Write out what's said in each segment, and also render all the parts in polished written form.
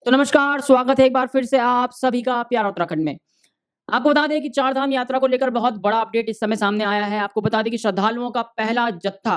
तो नमस्कार, स्वागत है एक बार फिर से आप सभी का प्यारा उत्तराखंड में। आपको बता दें कि चार धाम यात्रा को लेकर बहुत बड़ा अपडेट इस समय सामने आया है। आपको बता दें कि श्रद्धालुओं का पहला जत्था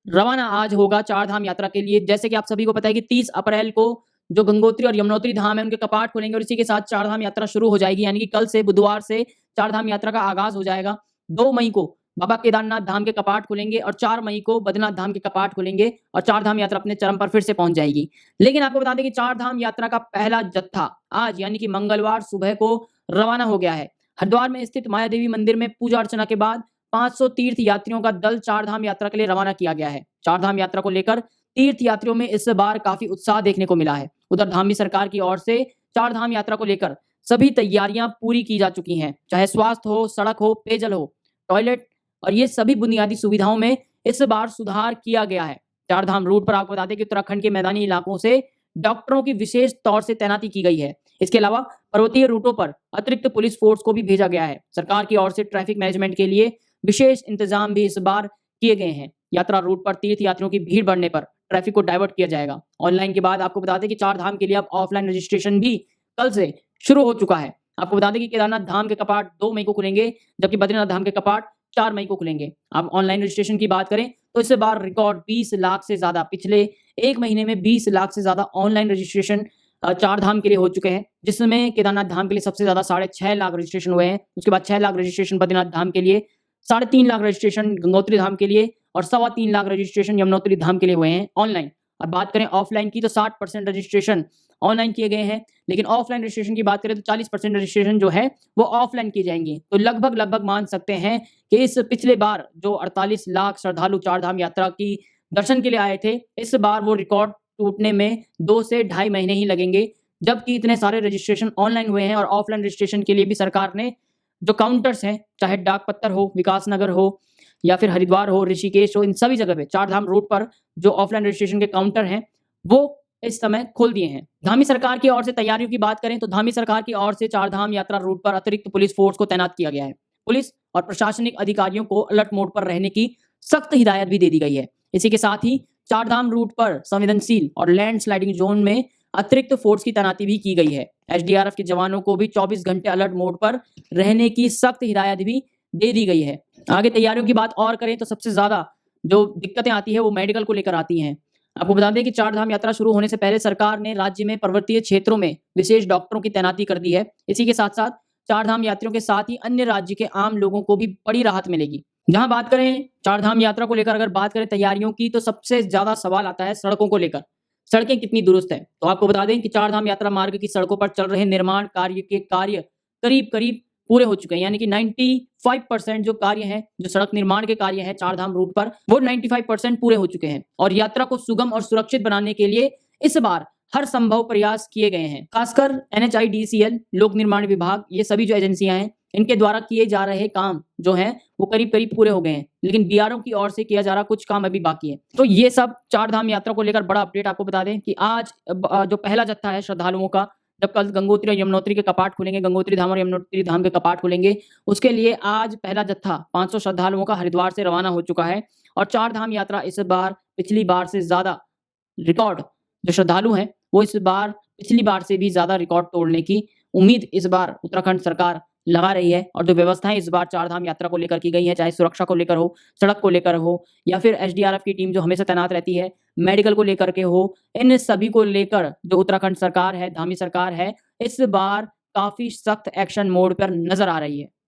रवाना आज होगा चार धाम यात्रा के लिए। जैसे कि आप सभी को पता है कि 30 अप्रैल को जो गंगोत्री और यमुनोत्री धाम है उनके कपाट खुलेंगे और इसी के साथ चार धाम यात्रा शुरू हो जाएगी। यानी कि कल से बुधवार से चार धाम यात्रा का आगाज हो जाएगा। 2 मई को बाबा केदारनाथ धाम के कपाट खुलेंगे और 4 मई को बद्रीनाथ धाम के कपाट खुलेंगे और चार धाम यात्रा अपने चरम पर फिर से पहुंच जाएगी। लेकिन आपको बता दें कि चार धाम यात्रा का पहला जत्था आज यानी कि मंगलवार सुबह को रवाना हो गया है। हरिद्वार में स्थित माया देवी मंदिर में पूजा अर्चना के बाद 500 तीर्थ यात्रियों का दल चार धाम यात्रा के लिए रवाना किया गया है। चार धाम यात्रा को लेकर तीर्थ यात्रियों में इस बार काफी उत्साह देखने को मिला है। उधर धामी सरकार की ओर से चार धाम यात्रा को लेकर सभी तैयारियां पूरी की जा चुकी हैं। चाहे स्वास्थ्य हो, सड़क हो, पेयजल हो, टॉयलेट और ये सभी बुनियादी सुविधाओं में इस बार सुधार किया गया है। चार धाम रूट पर आपको बता दें कि उत्तराखंड के मैदानी इलाकों से डॉक्टरों की विशेष तौर से तैनाती की गई है। इसके अलावा पर्वतीय रूटों पर अतिरिक्त पुलिस फोर्स को भी भेजा गया है। सरकार की ओर से ट्रैफिक मैनेजमेंट के लिए विशेष इंतजाम भी इस बार किए गए हैं। यात्रा रूट पर तीर्थ यात्रियों की भीड़ बढ़ने पर ट्रैफिक को डाइवर्ट किया जाएगा। ऑनलाइन के बाद आपको बता दें कि चार धाम के लिए अब ऑफलाइन रजिस्ट्रेशन भी कल से शुरू हो चुका है। आपको बता दें कि केदारनाथ धाम के कपाट 2 मई को खुलेंगे, जबकि बद्रीनाथ धाम के कपाट 4 मई को खुलेंगे। अब ऑनलाइन रजिस्ट्रेशन की बात करें तो इस बार रिकॉर्ड 20 लाख से ज्यादा, पिछले एक महीने में 20 लाख से ज्यादा ऑनलाइन रजिस्ट्रेशन चार धाम के लिए हो चुके हैं, जिसमें केदारनाथ धाम के लिए सबसे ज्यादा 6.5 लाख रजिस्ट्रेशन हुए हैं। उसके बाद 6 लाख रजिस्ट्रेशन बद्रीनाथ धाम के लिए, 3.5 लाख रजिस्ट्रेशन गंगोत्री धाम के लिए और 3.25 लाख रजिस्ट्रेशन यमुनोत्री धाम के लिए हुए हैं ऑनलाइन। अब बात करें ऑफलाइन की तो 60% रजिस्ट्रेशन ऑनलाइन किए गए हैं, लेकिन ऑफलाइन रजिस्ट्रेशन की बात करें तो 40% रजिस्ट्रेशन जो है वो ऑफलाइन किए जाएंगे। तो लगभग मान सकते हैं कि इस पिछले बार जो 48 लाख श्रद्धालु चार धाम यात्रा की दर्शन के लिए आए थे, इस बार वो रिकॉर्ड टूटने में 2 से ढाई महीने ही लगेंगे। जबकि इतने सारे रजिस्ट्रेशन ऑनलाइन हुए हैं और ऑफलाइन रजिस्ट्रेशन के लिए भी सरकार ने जो काउंटर्स हैं, चाहे डाक पत्थर हो, विकास नगर हो या फिर हरिद्वार हो, ऋषिकेश हो, इन सभी जगह पे चार धाम रूट पर जो ऑफलाइन रजिस्ट्रेशन के काउंटर हैं वो इस समय खोल दिए हैं। धामी सरकार की ओर से तैयारियों की बात करें तो धामी सरकार की ओर से चार धाम यात्रा रूट पर अतिरिक्त पुलिस फोर्स को तैनात किया गया है। पुलिस और प्रशासनिक अधिकारियों को अलर्ट मोड पर रहने की सख्त हिदायत भी दे दी गई है। इसी के साथ ही चार धाम रूट पर संवेदनशील और लैंड स्लाइडिंग जोन में अतिरिक्त फोर्स की तैनाती भी की गई है। एसडीआरएफ के जवानों को भी 24 घंटे अलर्ट मोड पर रहने की सख्त हिदायत भी दे दी गई है। आगे तैयारियों की बात और करें तो सबसे ज्यादा जो दिक्कतें आती है वो मेडिकल को लेकर आती हैं। आपको बता दें कि चार धाम यात्रा शुरू होने से पहले सरकार ने राज्य में पर्वतीय क्षेत्रों में विशेष डॉक्टरों की तैनाती कर दी है। इसी के साथ साथ चार धाम यात्रियों के साथ ही अन्य राज्य के आम लोगों को भी बड़ी राहत मिलेगी। जहां बात करें चार धाम यात्रा को लेकर, अगर बात करें तैयारियों की, तो सबसे ज्यादा सवाल आता है सड़कों को लेकर। सड़कें कितनी दुरुस्त है? तो आपको बता दें कि चार धाम यात्रा मार्ग की सड़कों पर चल रहे निर्माण कार्य करीब करीब पूरे हो चुके हैं। यानी कि 95% जो कार्य हैं, जो सड़क निर्माण के कार्य हैं चार धाम रूट पर, वो 95% पूरे हो चुके हैं। और यात्रा को सुगम और सुरक्षित बनाने के लिए इस बार हर संभव प्रयास किए गए हैं। खासकर NHIDCL, लोक निर्माण विभाग, ये सभी जो एजेंसियां हैं, इनके द्वारा किए जा रहे काम जो हैं वो करीब करीब पूरे हो गए हैं। लेकिन BRO की ओर से किया जा रहा कुछ काम अभी बाकी है। तो ये सब चार धाम यात्रा को लेकर बड़ा अपडेट। आपको बता दें कि आज जो पहला जत्था है श्रद्धालुओं का, जब कल गंगोत्री और यमुनोत्री के कपाट खुलेंगे, गंगोत्री धाम और यमुनोत्री धाम के कपाट खुलेंगे, उसके लिए आज पहला जत्था 500 श्रद्धालुओं का हरिद्वार से रवाना हो चुका है। और चार धाम यात्रा इस बार पिछली बार से ज्यादा रिकॉर्ड, जो श्रद्धालु हैं वो इस बार पिछली बार से भी ज्यादा रिकॉर्ड तोड़ने की उम्मीद इस बार उत्तराखंड सरकार लगा रही है। और जो व्यवस्थाएं इस बार चार धाम यात्रा को लेकर की गई है, चाहे सुरक्षा को लेकर हो, सड़क को लेकर हो, या फिर SDRF की टीम जो हमेशा तैनात रहती है, मेडिकल को लेकर के हो, इन सभी को लेकर जो उत्तराखंड सरकार है, धामी सरकार है, इस बार काफी सख्त एक्शन मोड पर नजर आ रही है।